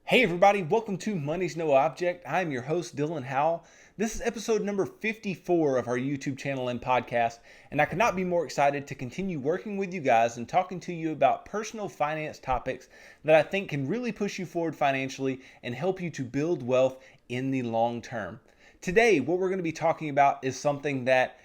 Hey everybody, welcome to Money's No Object. I'm your host, Dylan Howell. This is episode number 54 of our YouTube channel and podcast, and I could not be more excited to continue working with you guys and talking to you about personal finance topics that I think can really push you forward financially and help you to build wealth in the long term. Today, what we're going to be talking about is something that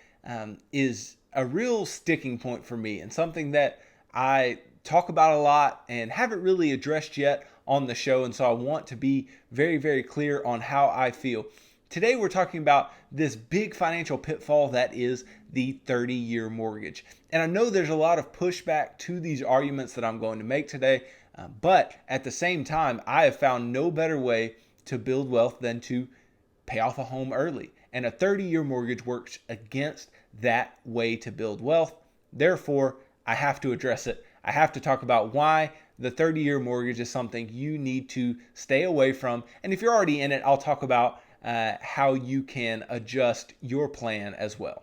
is a real sticking point for me and something that I talk about a lot and haven't really addressed yet on the show. And so I want to be very, very clear on how I feel. Today, we're talking about this big financial pitfall that is the 30-year mortgage. And I know there's a lot of pushback to these arguments that I'm going to make today. But at the same time, I have found no better way to build wealth than to pay off a home early. And a 30-year mortgage works against that way to build wealth. Therefore, I have to address it. I have to talk about why the 30-year mortgage is something you need to stay away from. And if you're already in it, I'll talk about how you can adjust your plan as well.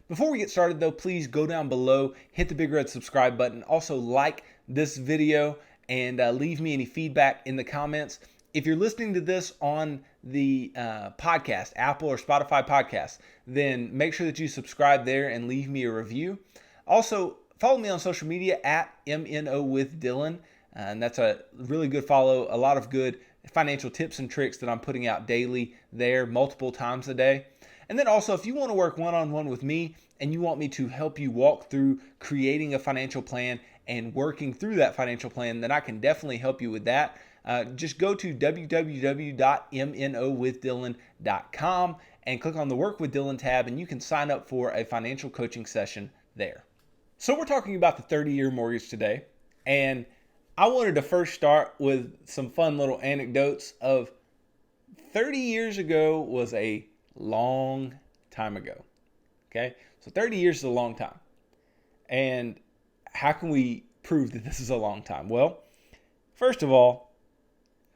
Before we get started though, please go down below, hit the big red subscribe button. Also like this video and leave me any feedback in the comments. If you're listening to this on the podcast, Apple or Spotify podcast, then make sure that you subscribe there and leave me a review. Also, follow me on social media at MNO with Dylan. And that's a really good follow. A lot of good financial tips and tricks that I'm putting out daily there, multiple times a day. And then also, if you want to work one-on-one with me and you want me to help you walk through creating a financial plan and working through that financial plan, then I can definitely help you with that. Just go to www.mnowithdylan.com and click on the Work with Dylan tab, and you can sign up for a financial coaching session there. So we're talking about the 30-year mortgage today, and I wanted to first start with some fun little anecdotes of 30 years ago was a long time ago. Okay, so 30 years is a long time. And how can we prove that this is a long time? Well, first of all,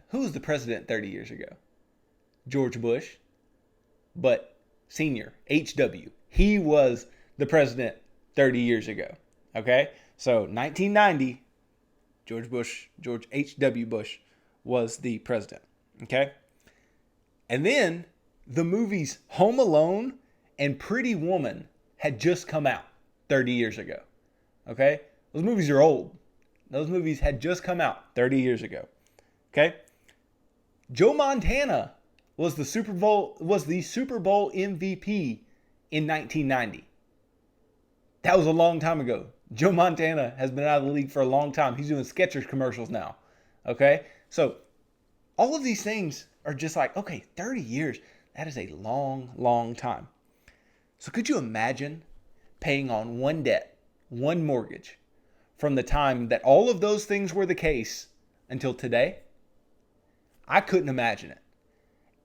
who was the president 30 years ago? George Bush, but senior, HW. He was the president 30 years ago. Okay, so 1990, George H.W. Bush was the president. Okay, and then the movies Home Alone and Pretty Woman had just come out 30 years ago. Okay, those movies are old. Those movies had just come out 30 years ago. Okay, Joe Montana was the Super Bowl MVP in 1990. That was a long time ago. Joe Montana has been out of the league for a long time. He's doing Skechers commercials now. Okay? So all of these things are just like, okay, 30 years. That is a long, long time. So could you imagine paying on one debt, one mortgage, from the time that all of those things were the case until today? I couldn't imagine it.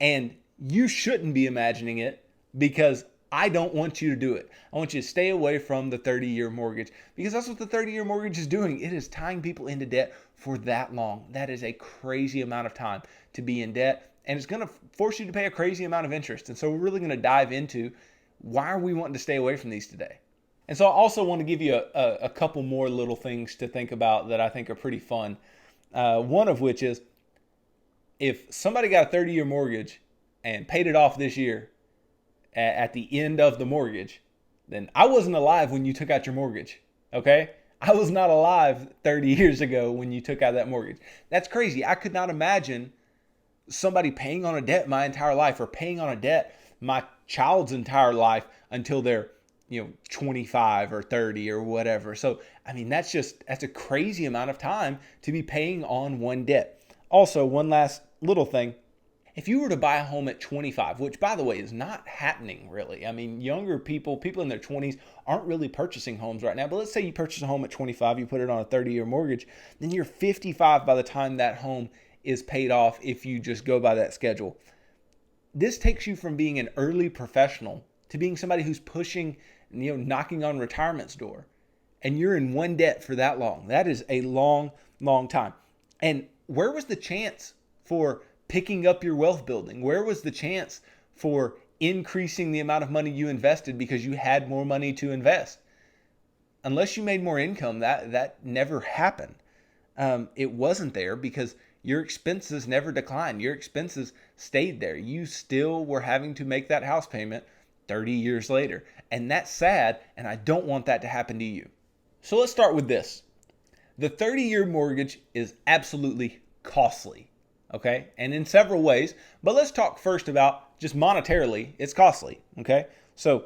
And you shouldn't be imagining it because I don't want you to do it. I want you to stay away from the 30-year mortgage because that's what the 30-year mortgage is doing. It is tying people into debt for that long. That is a crazy amount of time to be in debt, and it's going to force you to pay a crazy amount of interest. And so we're really going to dive into why are we wanting to stay away from these today. And so I also want to give you a couple more little things to think about that I think are pretty fun. One of which is if somebody got a 30-year mortgage and paid it off this year, at the end of the mortgage, then I wasn't alive when you took out your mortgage, okay? I was not alive 30 years ago when you took out that mortgage. That's crazy. I could not imagine somebody paying on a debt my entire life or paying on a debt my child's entire life until they're 25 or 30 or whatever. So, I mean, that's a crazy amount of time to be paying on one debt. Also, one last little thing. If you were to buy a home at 25, which by the way is not happening really. I mean, younger people in their 20s aren't really purchasing homes right now. But let's say you purchase a home at 25, you put it on a 30-year mortgage, then you're 55 by the time that home is paid off if you just go by that schedule. This takes you from being an early professional to being somebody who's pushing, knocking on retirement's door. And you're in one debt for that long. That is a long, long time. And where was the chance for picking up your wealth building? Where was the chance for increasing the amount of money you invested because you had more money to invest? Unless you made more income, that never happened. It wasn't there because your expenses never declined. Your expenses stayed there. You still were having to make that house payment 30 years later. And that's sad, and I don't want that to happen to you. So let's start with this. The 30-year mortgage is absolutely costly, okay? And in several ways, but let's talk first about just monetarily, it's costly, okay? So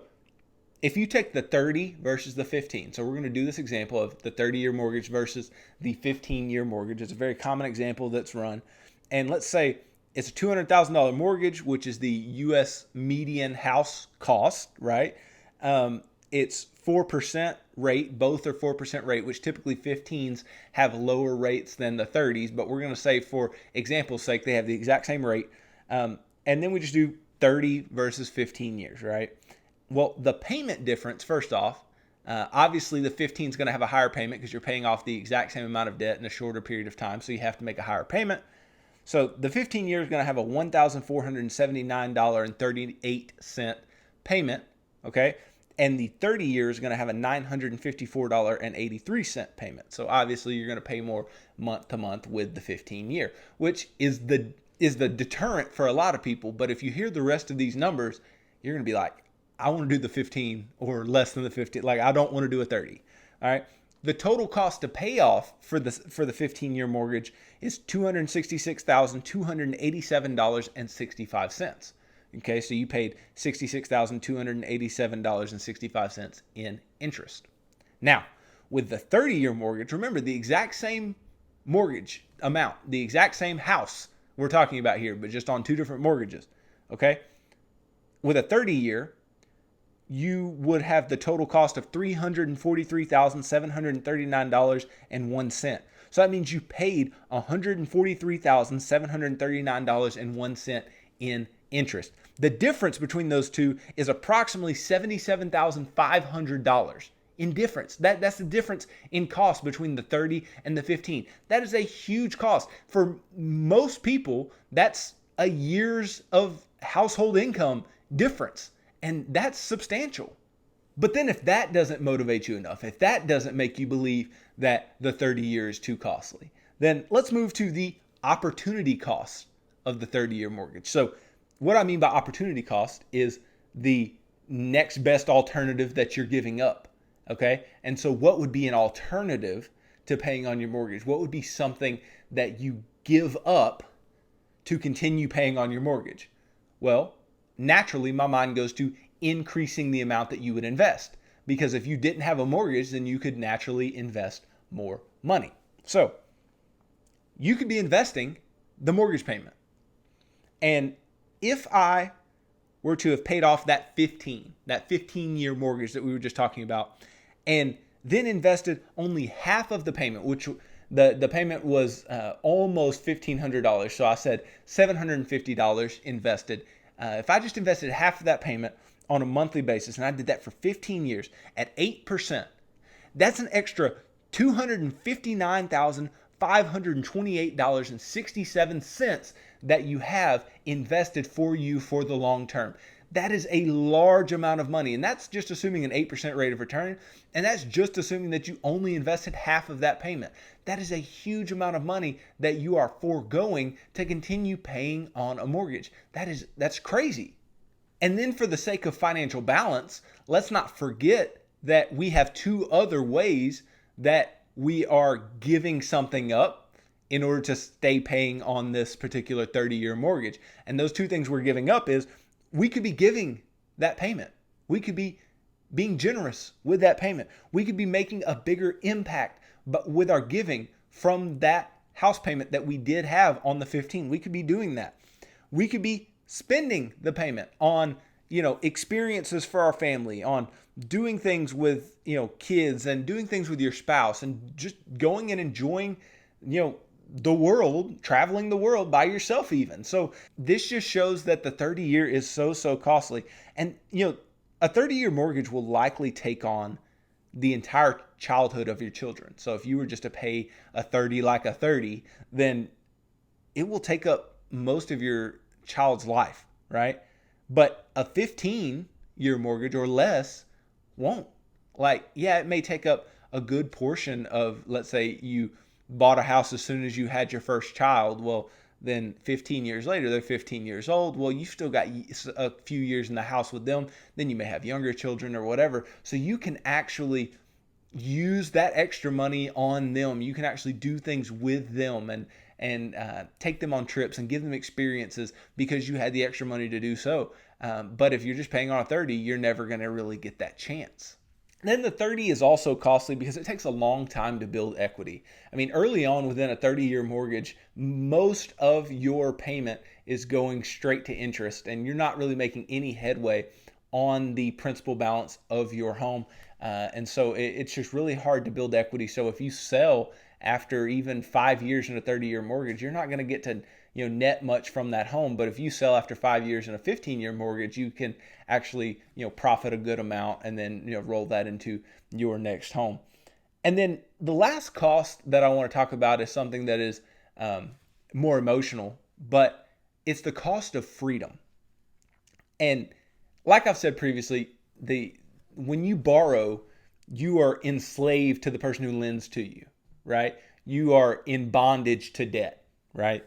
if you take the 30 versus the 15, so we're going to do this example of the 30-year mortgage versus the 15-year mortgage. It's a very common example that's run. And let's say it's a $200,000 mortgage, which is the U.S. median house cost, right? It's 4% rate. Both are 4% rate, which typically 15s have lower rates than the 30s. But we're going to say, for example's sake, they have the exact same rate. And then we just do 30 versus 15 years, right? Well, the payment difference, first off, obviously the 15 is going to have a higher payment because you're paying off the exact same amount of debt in a shorter period of time. So you have to make a higher payment. So the 15 year is going to have a $1,479.38 payment, okay? And the 30 year is going to have a $954.83 payment. So obviously you're going to pay more month to month with the 15 year, which is the deterrent for a lot of people. But if you hear the rest of these numbers, you're going to be like, I want to do the 15 or less than the 15. Like, I don't want to do a 30. All right. The total cost to pay off for the 15-year mortgage is $266,287.65. Okay, so you paid $66,287.65 in interest. Now, with the 30-year mortgage, remember the exact same mortgage amount, the exact same house we're talking about here, but just on two different mortgages. Okay, with a 30-year, you would have the total cost of $343,739.01. So that means you paid $143,739.01 in interest. The difference between those two is approximately $77,500 in difference. That's the difference in cost between the 30 and the 15. That is a huge cost. For most people, that's a year's of household income difference. And that's substantial. But then if that doesn't motivate you enough, if that doesn't make you believe that the 30 year is too costly, then let's move to the opportunity cost of the 30-year mortgage. So what I mean by opportunity cost is the next best alternative that you're giving up. Okay. And so what would be an alternative to paying on your mortgage? What would be something that you give up to continue paying on your mortgage? Well, naturally, my mind goes to increasing the amount that you would invest. Because if you didn't have a mortgage, then you could naturally invest more money. So you could be investing the mortgage payment. And if I were to have paid off that 15-year mortgage that we were just talking about, and then invested only half of the payment, which the payment was almost $1,500. So I said $750 invested. If I just invested half of that payment on a monthly basis, and I did that for 15 years at 8%, that's an extra $259,528.67 that you have invested for you for the long term. That is a large amount of money, and that's just assuming an 8% rate of return, and that's just assuming that you only invested half of that payment. That is a huge amount of money that you are foregoing to continue paying on a mortgage. That's crazy. And then for the sake of financial balance, let's not forget that we have two other ways that we are giving something up in order to stay paying on this particular 30-year mortgage. And those two things we're giving up is we could be giving that payment. We could be being generous with that payment. We could be making a bigger impact but with our giving from that house payment that we did have on the 15. We could be doing that. We could be spending the payment on, experiences for our family, on doing things with, kids, and doing things with your spouse, and just going and enjoying, the world, traveling the world by yourself even. So this just shows that the 30-year is so costly. And, a 30-year mortgage will likely take on the entire childhood of your children. So if you were just to pay a 30 like a 30, then it will take up most of your child's life, right? But a 15-year mortgage or less won't. It may take up a good portion of, let's say, you bought a house as soon as you had your first child. Well, then 15 years later, they're 15 years old. Well, you've still got a few years in the house with them. Then you may have younger children or whatever. So you can actually use that extra money on them. You can actually do things with them and take them on trips and give them experiences because you had the extra money to do so. But if you're just paying on a 30, you're never going to really get that chance. Then the 30 is also costly because it takes a long time to build equity. I mean, early on within a 30-year mortgage, most of your payment is going straight to interest, and you're not really making any headway on the principal balance of your home. And so it's just really hard to build equity. So if you sell after even 5 years in a 30-year mortgage, you're not going to get to net much from that home. But if you sell after 5 years in a 15-year mortgage, you can actually profit a good amount and then roll that into your next home. And then the last cost that I want to talk about is something that is more emotional, but it's the cost of freedom. And like I've said previously, when you borrow, you are enslaved to the person who lends to you, right? You are in bondage to debt, right?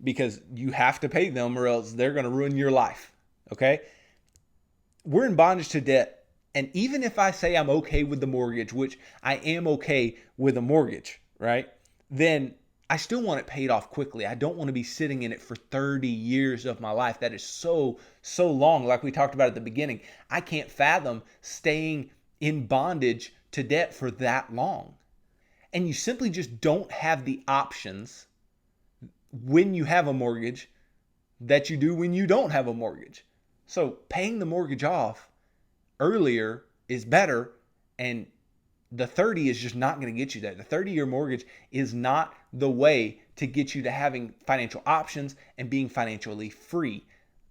Because you have to pay them or else they're going to ruin your life, okay? We're in bondage to debt. And even if I say I'm okay with the mortgage, which I am okay with a mortgage, right? Then I still want it paid off quickly. I don't want to be sitting in it for 30 years of my life. That is so long. Like we talked about at the beginning, I can't fathom staying in bondage to debt for that long. And you simply just don't have the options when you have a mortgage that you do when you don't have a mortgage. So paying the mortgage off earlier is better, and the 30 is just not going to get you there. The 30-year mortgage is not the way to get you to having financial options and being financially free.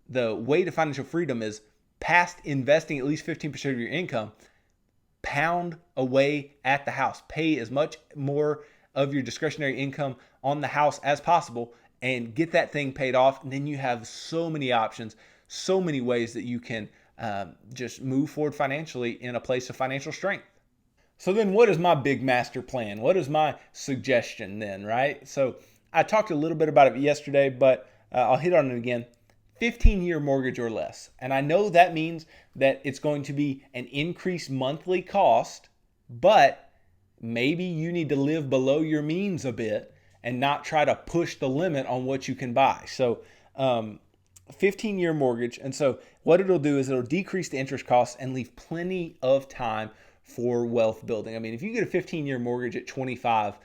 The way to financial freedom is past investing at least 15% of your income, pound away at the house. Pay as much more of your discretionary income on the house as possible and get that thing paid off. And then you have so many options, so many ways that you can just move forward financially in a place of financial strength. So then what is my big master plan? What is my suggestion then, right? So I talked a little bit about it yesterday, but I'll hit on it again. 15-year mortgage or less. And I know that means that it's going to be an increased monthly cost, but maybe you need to live below your means a bit and not try to push the limit on what you can buy. So 15-year mortgage. And so what it'll do is it'll decrease the interest costs and leave plenty of time for wealth building. I mean, if you get a 15-year mortgage at 25,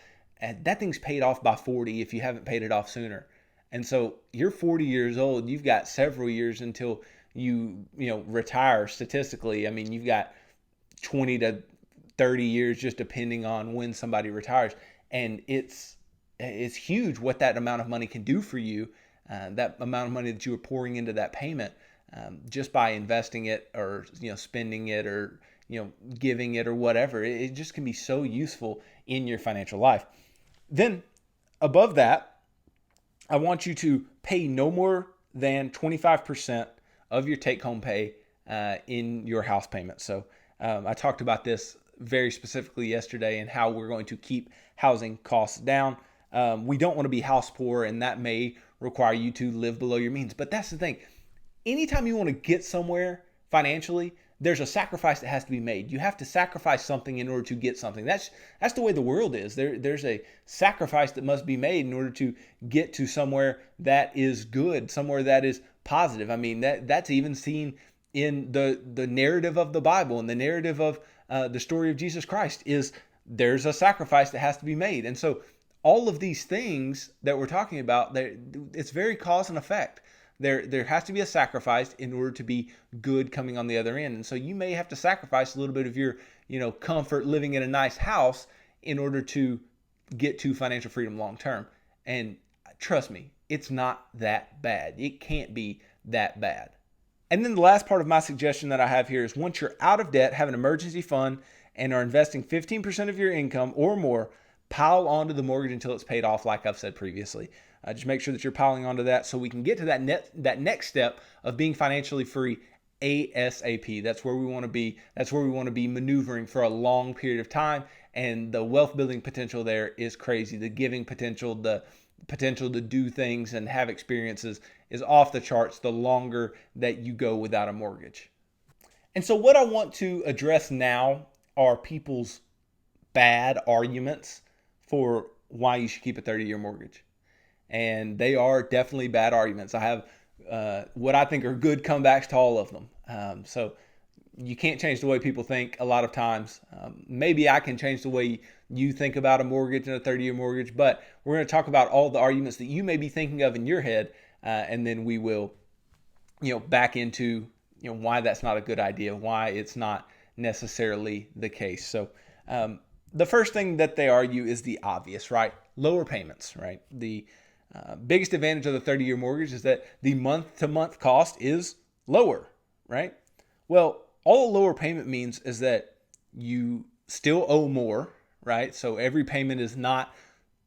that thing's paid off by 40 if you haven't paid it off sooner. And so you're 40 years old, you've got several years until you retire statistically. I mean, you've got 20 to 30 years just depending on when somebody retires. And it's huge what that amount of money can do for you, that amount of money that you are pouring into that payment just by investing it or spending it or giving it or whatever. It just can be so useful in your financial life. Then above that, I want you to pay no more than 25% of your take-home pay in your house payment. So I talked about this very specifically yesterday and how we're going to keep housing costs down. We don't want to be house poor, and that may require you to live below your means. But that's the thing. Anytime you want to get somewhere financially, there's a sacrifice that has to be made. You have to sacrifice something in order to get something. That's the way the world is. There's a sacrifice that must be made in order to get to somewhere that is good, somewhere that is positive. I mean, that's even seen in the narrative of the Bible and the narrative of the story of Jesus Christ is there's a sacrifice that has to be made. And so all of these things that we're talking about, it's very cause and effect. There has to be a sacrifice in order to be good coming on the other end. And so you may have to sacrifice a little bit of your, comfort living in a nice house in order to get to financial freedom long term. And trust me, it's not that bad. It can't be that bad. And then the last part of my suggestion that I have here is once you're out of debt, have an emergency fund, and are investing 15% of your income or more, pile onto the mortgage until it's paid off, like I've said previously. Just make sure that you're piling onto that so we can get to that next step of being financially free ASAP. That's where we want to be. That's where we want to be maneuvering for a long period of time. and the wealth building potential there is crazy. The giving potential, the potential to do things and have experiences is off the charts the longer that you go without a mortgage. And so, what I want to address now are people's bad arguments for why you should keep a 30-year mortgage. And they are definitely bad arguments. I have what I think are good comebacks to all of them. So you can't change the way people think a lot of times. Maybe I can change the way you think about a mortgage and a 30-year mortgage, but we're going to talk about all the arguments that you may be thinking of in your head, and then we will, back into, why that's not a good idea, why it's not necessarily the case. So the first thing that they argue is the obvious, right? Lower payments, right? The biggest advantage of the 30-year mortgage is that the month-to-month cost is lower, right? Well, all a lower payment means is that you still owe more, right? So every payment is not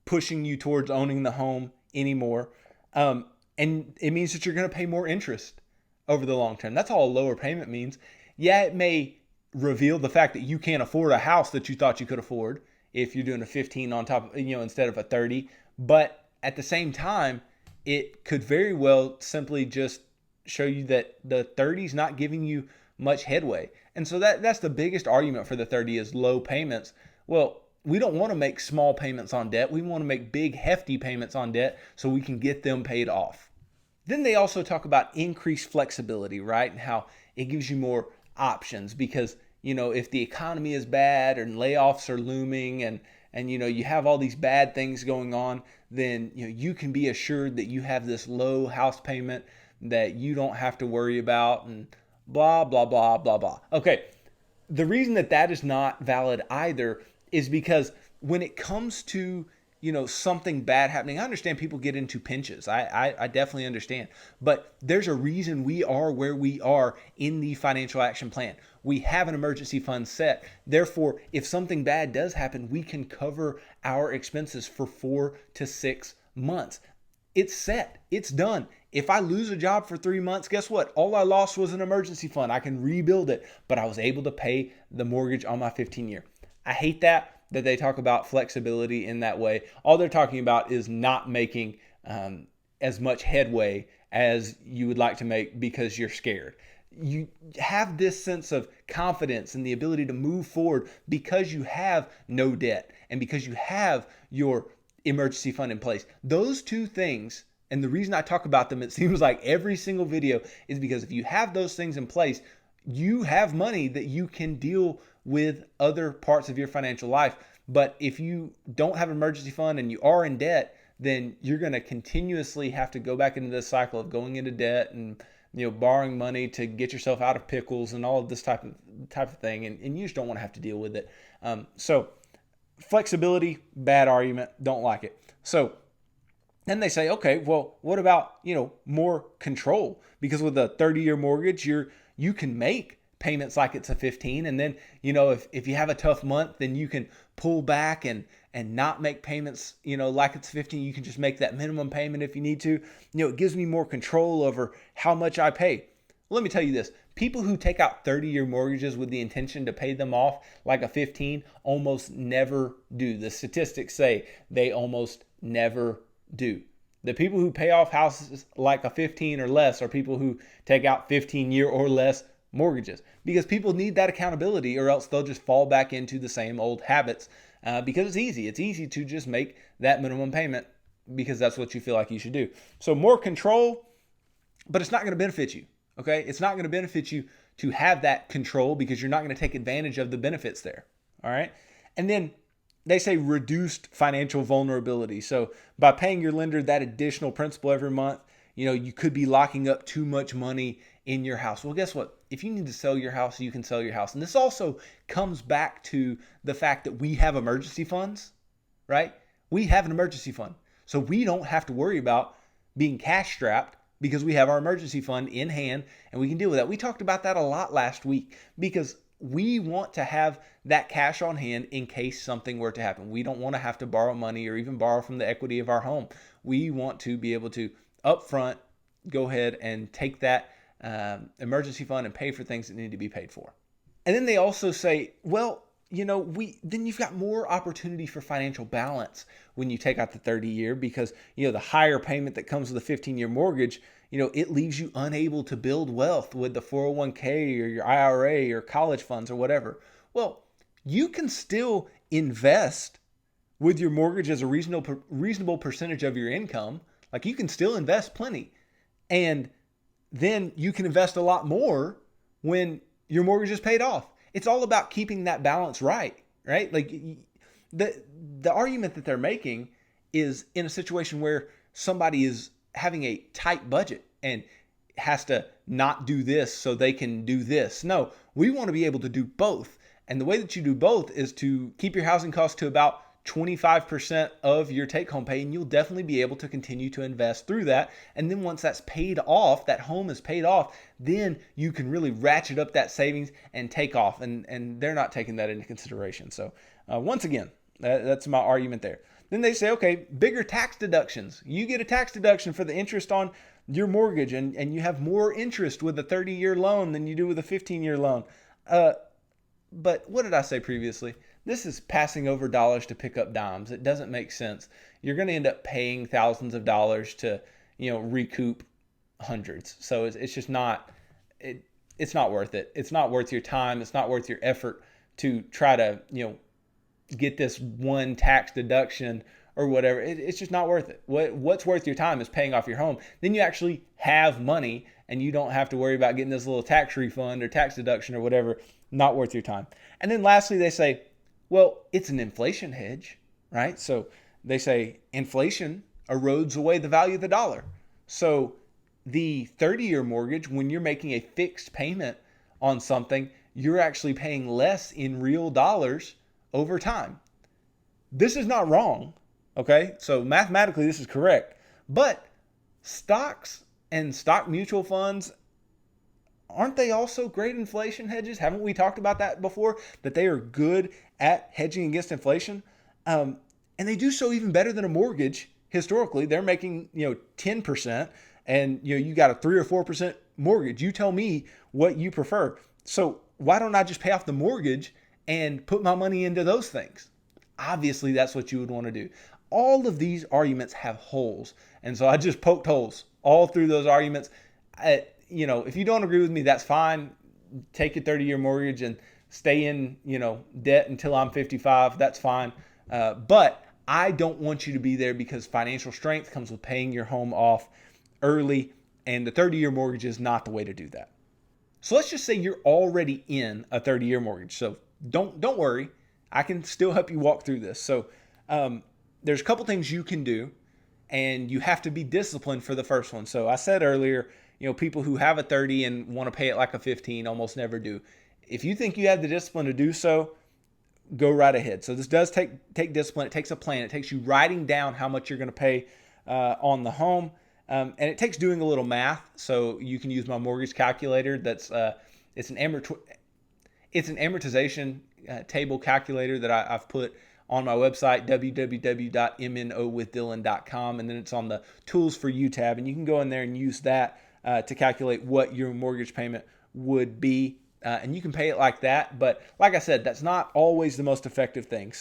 pushing you towards owning the home anymore. And it means that you're going to pay more interest over the long term. That's all a lower payment means. Yeah, it may reveal the fact that you can't afford a house that you thought you could afford if you're doing a 15 on top, instead of a 30. But at the same time, it could very well simply just show you that the 30 is not giving you much headway. And so that's the biggest argument for the 30 is low payments. Well, we don't want to make small payments on debt. We want to make big, hefty payments on debt so we can get them paid off. Then they also talk about increased flexibility, right? And how it gives you more options because, if the economy is bad and layoffs are looming and you have all these bad things going on, then you can be assured that you have this low house payment that you don't have to worry about and blah, blah, blah, blah, blah. Okay, the reason that is not valid either is because when it comes to something bad happening, I understand people get into pinches. I definitely understand. But there's a reason we are where we are in the financial action plan. We have an emergency fund set. Therefore, if something bad does happen, we can cover our expenses for 4 to 6 months. It's set. It's done. If I lose a job for 3 months, guess what? All I lost was an emergency fund. I can rebuild it, but I was able to pay the mortgage on my 15-year. I hate that they talk about flexibility in that way. All they're talking about is not making as much headway as you would like to make because you're scared. You have this sense of confidence and the ability to move forward because you have no debt and because you have your emergency fund in place. Those two things, and the reason I talk about them, it seems like every single video, is because if you have those things in place, you have money that you can deal with other parts of your financial life. But if you don't have an emergency fund and you are in debt, then you're going to continuously have to go back into this cycle of going into debt and borrowing money to get yourself out of pickles and all of this type of thing, and you just don't want to have to deal with it. So flexibility, bad argument, don't like it. So then they say, okay, well, what about more control? Because with a 30-year mortgage, you can make payments like it's a 15, and then if you have a tough month, then you can pull back and not make payments like it's 15. You can just make that minimum payment if you need to. It gives me more control over how much I pay. Let me tell you this, people who take out 30-year mortgages with the intention to pay them off like a 15 almost never do. The statistics say they almost never do. The people who pay off houses like a 15 or less are people who take out 15-year or less mortgages, because people need that accountability, or else they'll just fall back into the same old habits because it's easy. It's easy to just make that minimum payment because that's what you feel like you should do. So more control, but it's not going to benefit you. Okay, it's not going to benefit you to have that control because you're not going to take advantage of the benefits there. All right, and then they say reduced financial vulnerability. So by paying your lender that additional principal every month, you could be locking up too much money in your house. Well, guess what? If you need to sell your house, you can sell your house. And this also comes back to the fact that we have emergency funds, right? We have an emergency fund. So we don't have to worry about being cash strapped because we have our emergency fund in hand and we can deal with that. We talked about that a lot last week because we want to have that cash on hand in case something were to happen. We don't want to have to borrow money or even borrow from the equity of our home. We want to be able to upfront go ahead and take that emergency fund and pay for things that need to be paid for. And then they also say, well, then you've got more opportunity for financial balance when you take out the 30 year, because the higher payment that comes with a 15-year mortgage, it leaves you unable to build wealth with the 401k or your IRA or college funds or whatever. Well, you can still invest with your mortgage as a reasonable percentage of your income. Like, you can still invest plenty, and then you can invest a lot more when your mortgage is paid off. It's all about keeping that balance right? Like, the argument that they're making is in a situation where somebody is having a tight budget and has to not do this so they can do this. No, we want to be able to do both. And the way that you do both is to keep your housing costs to about 25% of your take-home pay, and you'll definitely be able to continue to invest through that. And then once that's paid off, that home is paid off, then you can really ratchet up that savings and take off. And they're not taking that into consideration. So once again, that's my argument there. Then they say, okay, bigger tax deductions. You get a tax deduction for the interest on your mortgage, and you have more interest with a 30-year loan than you do with a 15-year loan. But what did I say previously? This is passing over dollars to pick up dimes. It doesn't make sense. You're going to end up paying thousands of dollars to, recoup hundreds. So it's just not, it's not worth it. It's not worth your time. It's not worth your effort to try to, get this one tax deduction or whatever. It's just not worth it. What's worth your time is paying off your home. Then you actually have money, and you don't have to worry about getting this little tax refund or tax deduction or whatever. Not worth your time. And then lastly, they say, well, it's an inflation hedge, right? So they say inflation erodes away the value of the dollar. So the 30-year mortgage, when you're making a fixed payment on something, you're actually paying less in real dollars over time. This is not wrong, okay? So mathematically, this is correct. But stocks and stock mutual funds, aren't they also great inflation hedges? Haven't we talked about that before? That they are good at hedging against inflation? And they do so even better than a mortgage. Historically, they're making 10%, and you got a 3 or 4% mortgage. You tell me what you prefer. So why don't I just pay off the mortgage and put my money into those things? Obviously, that's what you would want to do. All of these arguments have holes, and so I just poked holes all through those arguments. If you don't agree with me, that's fine. Take your 30-year mortgage and stay in, debt until I'm 55. That's fine. But I don't want you to be there, because financial strength comes with paying your home off early, and the 30-year mortgage is not the way to do that. So let's just say you're already in a 30-year mortgage. So don't worry. I can still help you walk through this. So there's a couple things you can do, and you have to be disciplined for the first one. So I said earlier, people who have a 30 and want to pay it like a 15 almost never do. If you think you have the discipline to do so, go right ahead. So this does take discipline. It takes a plan. It takes you writing down how much you're going to pay on the home. And it takes doing a little math. So you can use my mortgage calculator. It's an amortization table calculator that I've put on my website, www.mnowithdylan.com. And then it's on the tools for you tab. And you can go in there and use that to calculate what your mortgage payment would be. And you can pay it like that. But like I said, that's not always the most effective thing.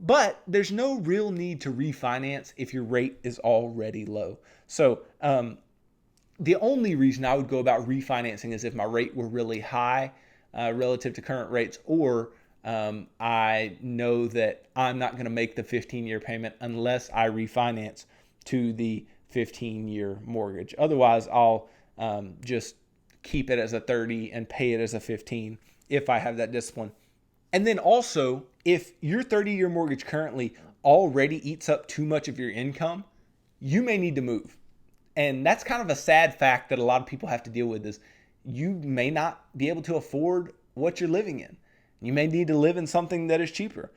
But there's no real need to refinance if your rate is already low. So the only reason I would go about refinancing is if my rate were really high relative to current rates, or I know that I'm not going to make the 15-year payment unless I refinance to the 15-year mortgage. Otherwise, I'll just keep it as a 30 and pay it as a 15 if I have that discipline. And then also, if your 30-year mortgage currently already eats up too much of your income, you may need to move. And that's kind of a sad fact that a lot of people have to deal with, is you may not be able to afford what you're living in. You may need to live in something that is cheaper.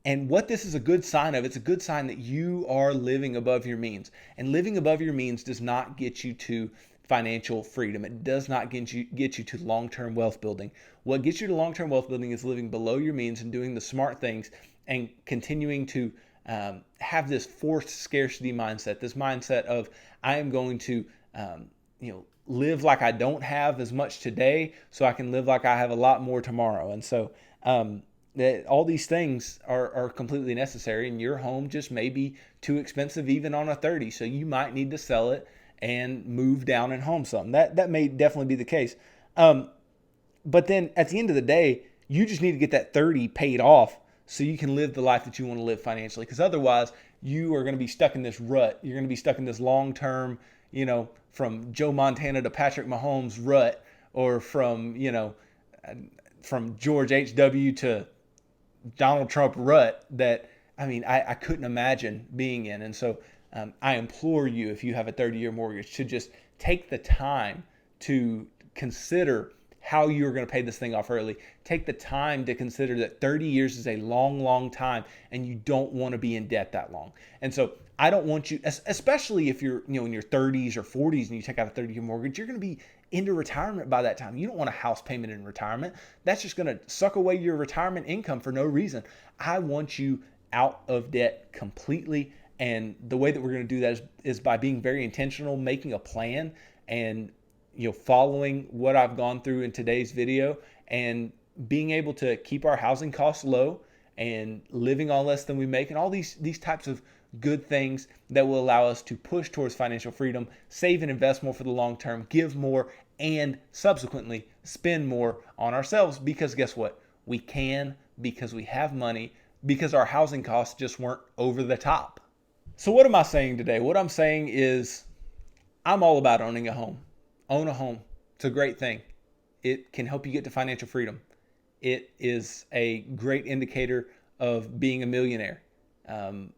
And what this is a good sign of, it's a good sign that you are living above your means. And living above your means does not get you to financial freedom. It does not get you to long-term wealth building. What gets you to long-term wealth building is living below your means and doing the smart things and continuing to have this forced scarcity mindset, this mindset of I am going to live like I don't have as much today so I can live like I have a lot more tomorrow. And so that all these things are completely necessary, and your home just may be too expensive even on a 30. So you might need to sell it and move down in home some. That may definitely be the case. But then at the end of the day, you just need to get that 30 paid off so you can live the life that you want to live financially. Because otherwise, you are going to be stuck in this rut. You're going to be stuck in this long-term, from Joe Montana to Patrick Mahomes rut, or from George H.W. to Donald Trump rut that, I couldn't imagine being in. And so I implore you, if you have a 30-year mortgage, to just take the time to consider how you're going to pay this thing off early. Take the time to consider that 30 years is a long, long time, and you don't want to be in debt that long. And so I don't want you, especially if you're in your 30s or 40s and you take out a 30-year mortgage, you're going to be into retirement by that time. You don't want a house payment in retirement. That's just going to suck away your retirement income for no reason. I want you out of debt completely. And the way that we're going to do that is by being very intentional, making a plan, and following what I've gone through in today's video, and being able to keep our housing costs low and living on less than we make, and all these types of good things that will allow us to push towards financial freedom, save and invest more for the long term, give more, and subsequently spend more on ourselves. Because guess what? We can, because we have money, because our housing costs just weren't over the top. So what am I saying today? What I'm saying is I'm all about owning a home. Own a home. It's a great thing. It can help you get to financial freedom. It is a great indicator of being a millionaire.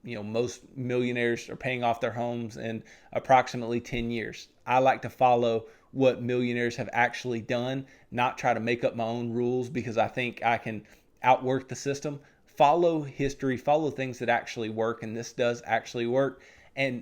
Most millionaires are paying off their homes in approximately 10 years. I like to follow what millionaires have actually done, not try to make up my own rules because I think I can outwork the system. Follow history, follow things that actually work, and this does actually work. And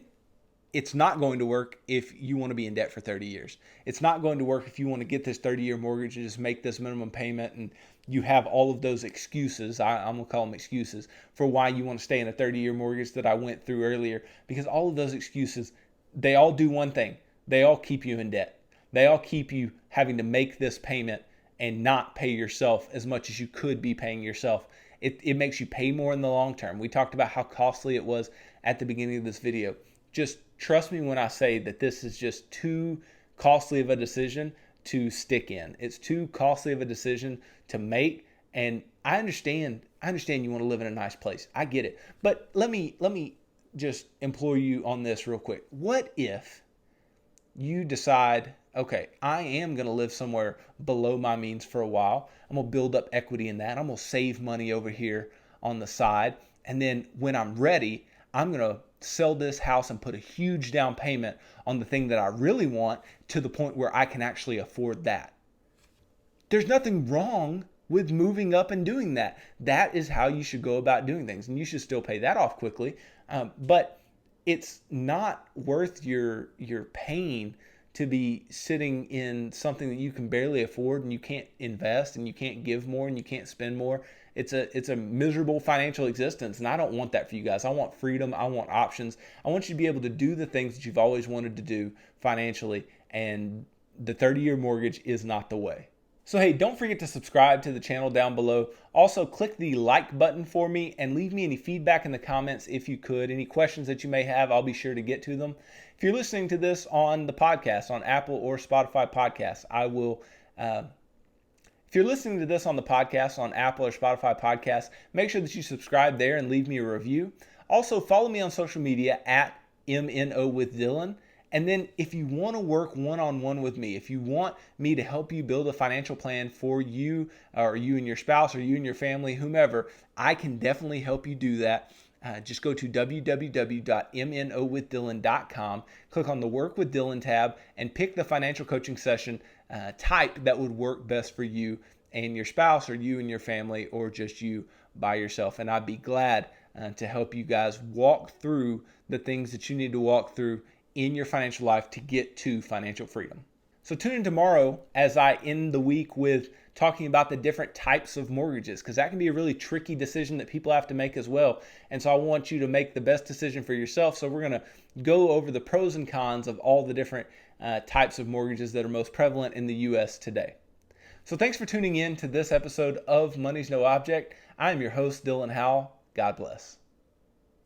it's not going to work if you want to be in debt for 30 years. It's not going to work if you want to get this 30-year mortgage and just make this minimum payment, and you have all of those excuses. I'm going to call them excuses for why you want to stay in a 30-year mortgage that I went through earlier, because all of those excuses, they all do one thing. They all keep you in debt. They all keep you having to make this payment and not pay yourself as much as you could be paying yourself. It makes you pay more in the long term. We talked about how costly it was at the beginning of this video. Just trust me when I say that this is just too costly of a decision to stick in. It's too costly of a decision to make. And I understand you want to live in a nice place. I get it. But let me just implore you on this real quick. What if you decide, okay, I am going to live somewhere below my means for a while. I'm going to build up equity in that. I'm going to save money over here on the side. And then when I'm ready, I'm going to sell this house and put a huge down payment on the thing that I really want, to the point where I can actually afford that. There's nothing wrong with moving up and doing that. That is how you should go about doing things. And you should still pay that off quickly. But it's not worth your pain to be sitting in something that you can barely afford, and you can't invest, and you can't give more, and you can't spend more. It's a miserable financial existence, and I don't want that for you guys. I want freedom. I want options. I want you to be able to do the things that you've always wanted to do financially, and the 30-year mortgage is not the way. So hey, don't forget to subscribe to the channel down below. Also, click the like button for me and leave me any feedback in the comments if you could. Any questions that you may have, I'll be sure to get to them. If you're listening to this on the podcast, on Apple or Spotify podcasts, if you're listening to this on the podcast, on Apple or Spotify podcasts, make sure that you subscribe there and leave me a review. Also, follow me on social media at MNO with Dylan. And then if you want to work one-on-one with me, if you want me to help you build a financial plan for you, or you and your spouse, or you and your family, whomever, I can definitely help you do that. Just go to www.mnowithdylan.com, click on the Work with Dylan tab, and pick the financial coaching session type that would work best for you and your spouse, or you and your family, or just you by yourself. And I'd be glad to help you guys walk through the things that you need to walk through in your financial life to get to financial freedom. So tune in tomorrow as I end the week with talking about the different types of mortgages, because that can be a really tricky decision that people have to make as well. And so I want you to make the best decision for yourself. So we're going to go over the pros and cons of all the different types of mortgages that are most prevalent in the U.S. today. So thanks for tuning in to this episode of Money's No Object. I am your host, Dylan Howell. God bless.